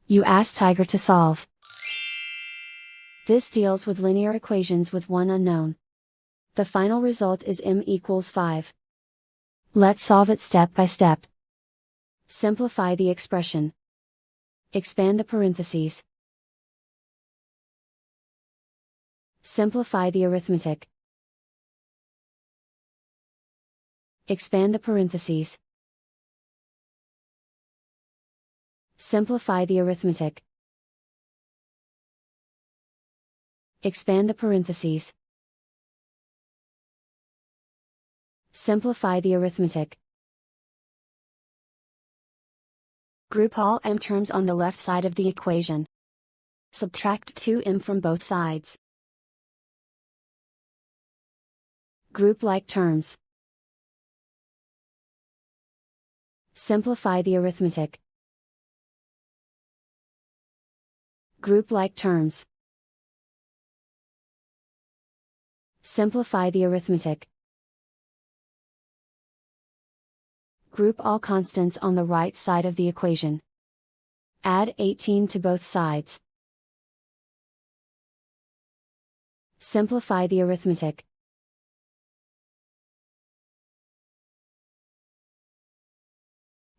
You ask Tiger to solve. This deals with linear equations with one unknown. The final result is m=5. Let's solve it step by step. Simplify the expression. Expand the parentheses. Simplify the arithmetic. Expand the parentheses. Simplify the arithmetic. Expand the parentheses. Simplify the arithmetic. Group all m terms on the left side of the equation. Subtract 2m from both sides. Group like terms. Simplify the arithmetic. Group like terms. Simplify the arithmetic. Group all constants on the right side of the equation. Add 18 to both sides. Simplify the arithmetic.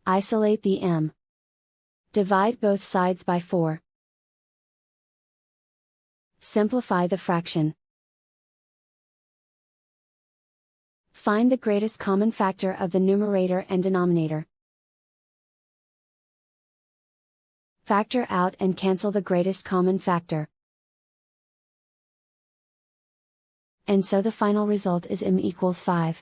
Isolate the m. Divide both sides by 4. Simplify the fraction. Find the greatest common factor of the numerator and denominator. Factor out and cancel the greatest common factor. And so the final result is m=5.